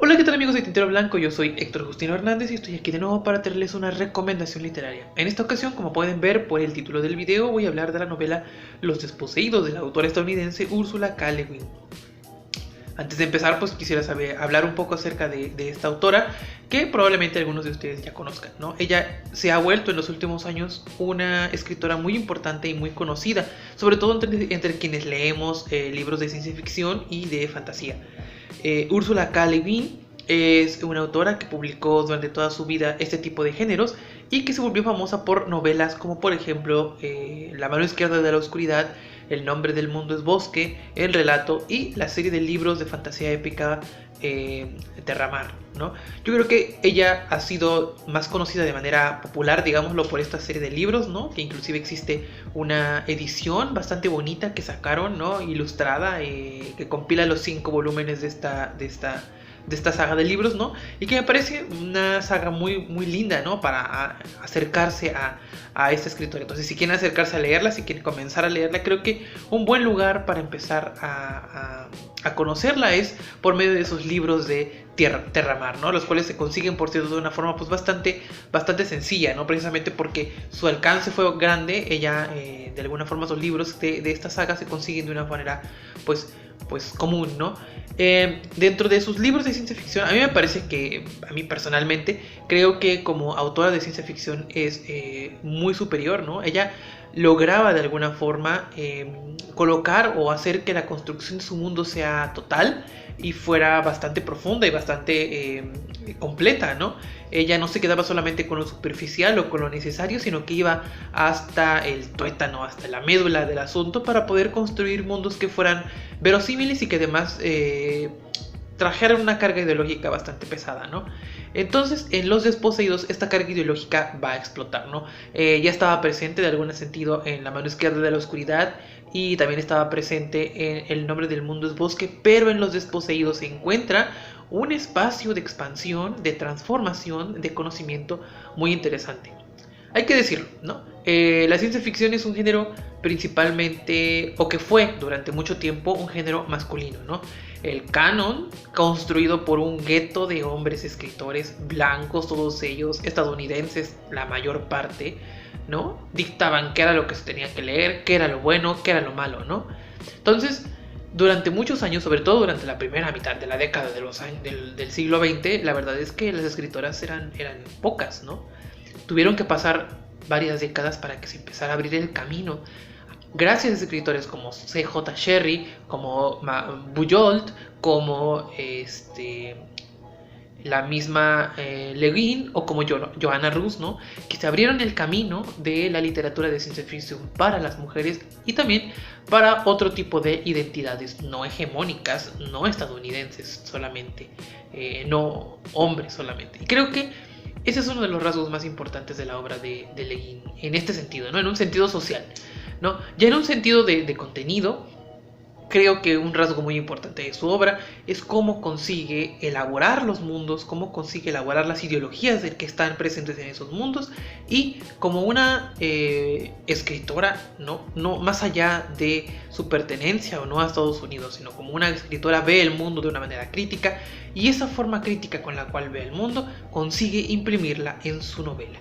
Hola, ¿qué tal amigos de Tintero Blanco? Yo soy Héctor Justino Hernández y estoy aquí de nuevo para traerles una recomendación literaria. En esta ocasión, como pueden ver por el título del video, voy a hablar de la novela Los Desposeídos de la autora estadounidense Ursula K. Le Guin. Antes de empezar, pues quisiera hablar un poco acerca de esta autora, que probablemente algunos de ustedes ya conozcan, ¿no? Ella se ha vuelto en los últimos años una escritora muy importante y muy conocida, sobre todo entre quienes leemos libros de ciencia ficción y de fantasía. Ursula K. Le Guin es una autora que publicó durante toda su vida este tipo de géneros y que se volvió famosa por novelas como por ejemplo La mano izquierda de la oscuridad, El nombre del mundo es bosque, El relato y la serie de libros de fantasía épica Terramar, ¿no? Yo creo que ella ha sido más conocida de manera popular, digámoslo, por esta serie de libros, ¿no? Que inclusive existe una edición bastante bonita que sacaron, ¿no? Ilustrada, que compila los 5 volúmenes de esta saga de libros, ¿no? Y que me parece una saga muy, muy linda, ¿no? Para acercarse a esta escritora. Entonces, si quieren acercarse a leerla, si quieren comenzar a leerla, creo que un buen lugar para empezar a conocerla es por medio de esos libros de Terramar, ¿no? Los cuales se consiguen, por cierto, de una forma pues bastante sencilla, ¿no? Precisamente porque su alcance fue grande. Ella, de alguna forma, los libros de esta saga se consiguen de una manera pues común, ¿no? Dentro de sus libros de ciencia ficción, a mí me parece que, a mí personalmente, creo que como autora de ciencia ficción es muy superior, ¿no? Ella lograba de alguna forma colocar o hacer que la construcción de su mundo sea total y fuera bastante profunda y bastante completa, ¿no? Ella no se quedaba solamente con lo superficial o con lo necesario, sino que iba hasta el tuétano, hasta la médula del asunto para poder construir mundos que fueran verosímiles y que además trajeran una carga ideológica bastante pesada, ¿no? Entonces, en Los Desposeídos, esta carga ideológica va a explotar, ¿no? Ya estaba presente de algún sentido en La mano izquierda de la oscuridad y también estaba presente en El nombre del mundo es bosque, pero en Los Desposeídos se encuentra un espacio de expansión, de transformación, de conocimiento muy interesante. Hay que decirlo, ¿no? La ciencia ficción es un género principalmente, o que fue durante mucho tiempo, un género masculino, ¿no? El canon, construido por un gueto de hombres escritores blancos, todos ellos estadounidenses, la mayor parte, ¿no? Dictaban qué era lo que se tenía que leer, qué era lo bueno, qué era lo malo, ¿no? Entonces, durante muchos años, sobre todo durante la primera mitad de la década de los años, del siglo XX, la verdad es que las escritoras eran pocas, ¿no? Tuvieron que pasar varias décadas para que se empezara a abrir el camino. Gracias a escritores como C.J. Cherryh, como Bujold, como la misma Le Guin o como Joanna Russ, ¿no? Que se abrieron el camino de la literatura de ciencia ficción para las mujeres y también para otro tipo de identidades no hegemónicas, no estadounidenses solamente, no hombres solamente. Y creo que ese es uno de los rasgos más importantes de la obra de Le Guin en este sentido, ¿no? En un sentido social, ¿no? Ya en un sentido de contenido, creo que un rasgo muy importante de su obra es cómo consigue elaborar los mundos, cómo consigue elaborar las ideologías que están presentes en esos mundos y como una escritora, no más allá de su pertenencia o no a Estados Unidos, sino como una escritora ve el mundo de una manera crítica y esa forma crítica con la cual ve el mundo consigue imprimirla en su novela.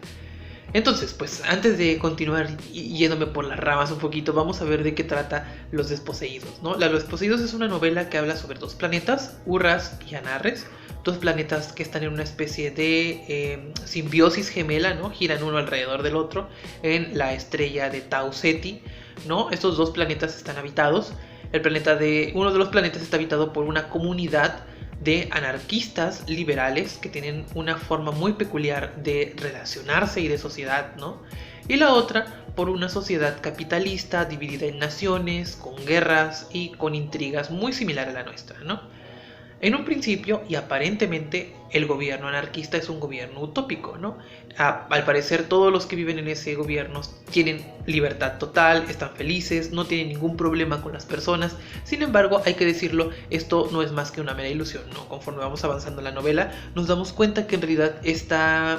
Entonces, pues antes de continuar yéndome por las ramas un poquito, vamos a ver de qué trata Los Desposeídos, ¿no? Los Desposeídos es una novela que habla sobre dos planetas, Urras y Anarres, dos planetas que están en una especie de simbiosis gemela, ¿no? Giran uno alrededor del otro en la estrella de Tau Ceti, ¿no? Estos dos planetas están habitados. Uno de los planetas está habitado por una comunidad de anarquistas liberales que tienen una forma muy peculiar de relacionarse y de sociedad, ¿no? Y la otra por una sociedad capitalista dividida en naciones, con guerras y con intrigas muy similar a la nuestra, ¿no? En un principio, y aparentemente, el gobierno anarquista es un gobierno utópico, ¿no? Al parecer, todos los que viven en ese gobierno tienen libertad total, están felices, no tienen ningún problema con las personas. Sin embargo, hay que decirlo, esto no es más que una mera ilusión, ¿no? Conforme vamos avanzando en la novela, nos damos cuenta que en realidad este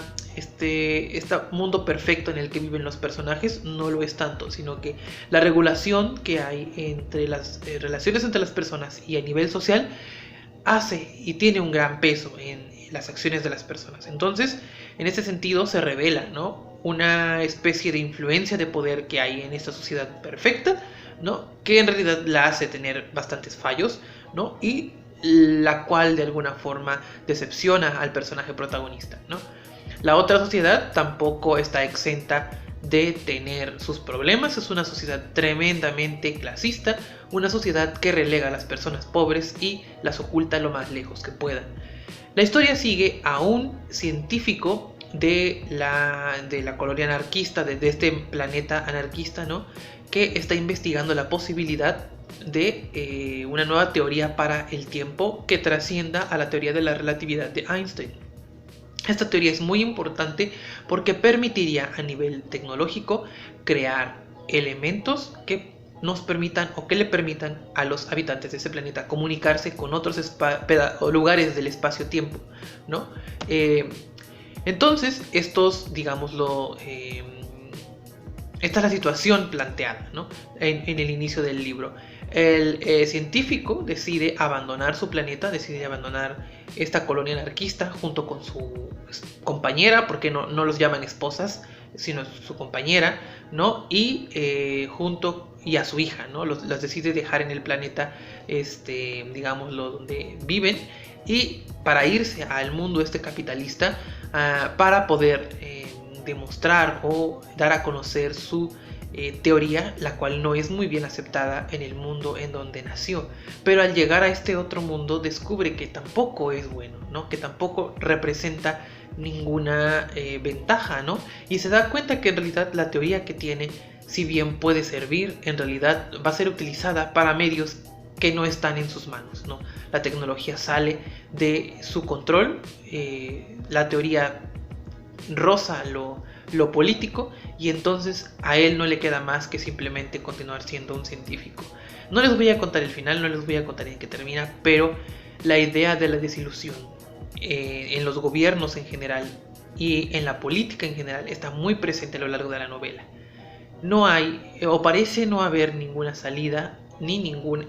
mundo perfecto en el que viven los personajes no lo es tanto, sino que la regulación que hay entre las relaciones entre las personas y a nivel social hace y tiene un gran peso en las acciones de las personas. Entonces, en este sentido se revela, ¿no?, una especie de influencia de poder que hay en esta sociedad perfecta, ¿no?, que en realidad la hace tener bastantes fallos, ¿no?, y la cual de alguna forma decepciona al personaje protagonista, ¿no? La otra sociedad tampoco está exenta de tener sus problemas. Es una sociedad tremendamente clasista, una sociedad que relega a las personas pobres y las oculta lo más lejos que puedan. La historia sigue a un científico de la colonia anarquista, de este planeta anarquista, ¿no?, que está investigando la posibilidad de una nueva teoría para el tiempo que trascienda a la teoría de la relatividad de Einstein. Esta teoría es muy importante porque permitiría a nivel tecnológico crear elementos que nos permitan o que le permitan a los habitantes de ese planeta comunicarse con otros lugares del espacio-tiempo, ¿no? Entonces, digámoslo, esta es la situación planteada, ¿no?, en el inicio del libro. El científico decide abandonar su planeta, decide abandonar esta colonia anarquista junto con su compañera, porque no los llaman esposas, sino su compañera, ¿no?, y a su hija, ¿no?, las decide dejar en el planeta, digámoslo, donde viven, y para irse al mundo capitalista, para poder demostrar o dar a conocer su teoría, la cual no es muy bien aceptada en el mundo en donde nació. Pero al llegar a este otro mundo descubre que tampoco es bueno, ¿no?, que tampoco representa ninguna ventaja, ¿no?, y se da cuenta que en realidad la teoría que tiene, si bien puede servir, en realidad va a ser utilizada para medios que no están en sus manos, ¿no? La tecnología sale de su control, la teoría roza lo político, y entonces a él no le queda más que simplemente continuar siendo un científico. No les voy a contar el final, no les voy a contar en qué termina, pero la idea de la desilusión en los gobiernos en general y en la política en general está muy presente a lo largo de la novela. No hay, o parece no haber, ninguna salida ni ningún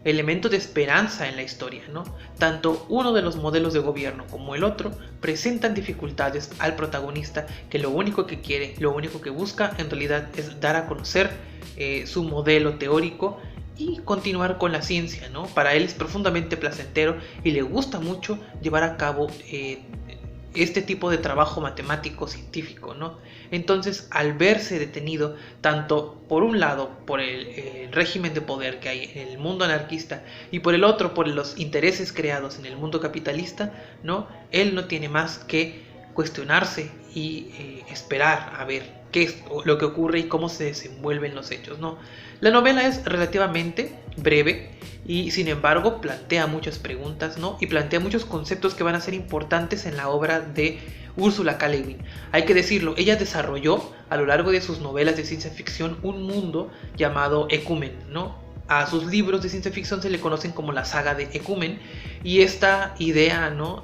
elemento de esperanza en la historia, ¿no? Tanto uno de los modelos de gobierno como el otro presentan dificultades al protagonista, que lo único que quiere, lo único que busca en realidad es dar a conocer su modelo teórico y continuar con la ciencia, ¿no? Para él es profundamente placentero y le gusta mucho llevar a cabo este tipo de trabajo matemático científico, ¿no? Entonces, al verse detenido tanto por un lado por el régimen de poder que hay en el mundo anarquista y por el otro por los intereses creados en el mundo capitalista, ¿no?, él no tiene más que cuestionarse y esperar a ver qué es lo que ocurre y cómo se desenvuelven los hechos, ¿no? La novela es relativamente breve y sin embargo plantea muchas preguntas, ¿no?, y plantea muchos conceptos que van a ser importantes en la obra de Ursula K. Le Guin. Hay que decirlo, ella desarrolló a lo largo de sus novelas de ciencia ficción un mundo llamado Ecumen, ¿no? A sus libros de ciencia ficción se le conocen como la saga de Ecumen, y esta idea, ¿no?,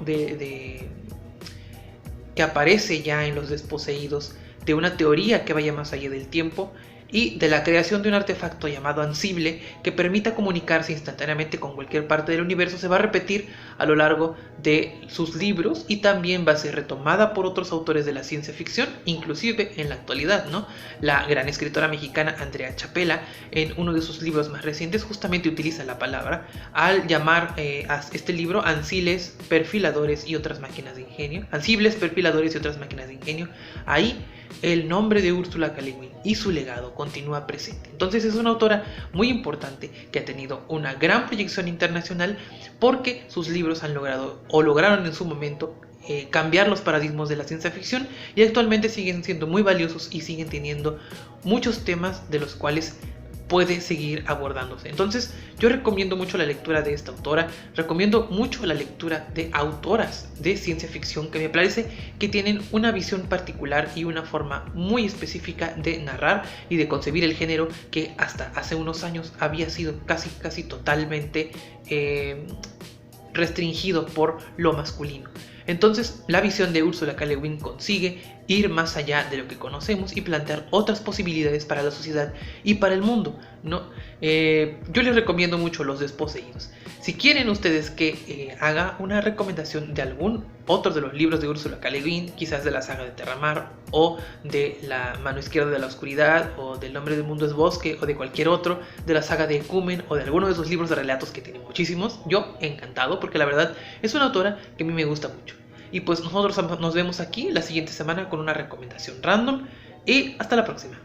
que aparece ya en Los Desposeídos, de una teoría que vaya más allá del tiempo y de la creación de un artefacto llamado Ansible que permita comunicarse instantáneamente con cualquier parte del universo, se va a repetir a lo largo de sus libros y también va a ser retomada por otros autores de la ciencia ficción, inclusive en la actualidad, ¿no? La gran escritora mexicana Andrea Chapela, en uno de sus libros más recientes, justamente utiliza la palabra al llamar a este libro Ansibles, Perfiladores y otras máquinas de ingenio. Ansibles, Perfiladores y otras máquinas de ingenio. Ahí el nombre de Ursula K. Le Guin y su legado continúa presente. Entonces es una autora muy importante que ha tenido una gran proyección internacional porque sus libros han logrado o lograron en su momento cambiar los paradigmas de la ciencia ficción y actualmente siguen siendo muy valiosos y siguen teniendo muchos temas de los cuales puede seguir abordándose. Entonces yo recomiendo mucho la lectura de esta autora, recomiendo mucho la lectura de autoras de ciencia ficción que me parece que tienen una visión particular y una forma muy específica de narrar y de concebir el género que hasta hace unos años había sido casi totalmente restringido por lo masculino. Entonces la visión de Ursula K. Le Guin consigue ir más allá de lo que conocemos y plantear otras posibilidades para la sociedad y para el mundo, ¿no? Yo les recomiendo mucho Los Desposeídos. Si quieren ustedes que haga una recomendación de algún otro de los libros de Ursula K. Le Guin, quizás de la saga de Terramar, o de La mano izquierda de la oscuridad, o del Nombre del mundo es bosque, o de cualquier otro, de la saga de Ecumen, o de alguno de esos libros de relatos que tiene muchísimos, yo encantado, porque la verdad es una autora que a mí me gusta mucho. Y pues nosotros nos vemos aquí la siguiente semana con una recomendación random, y hasta la próxima.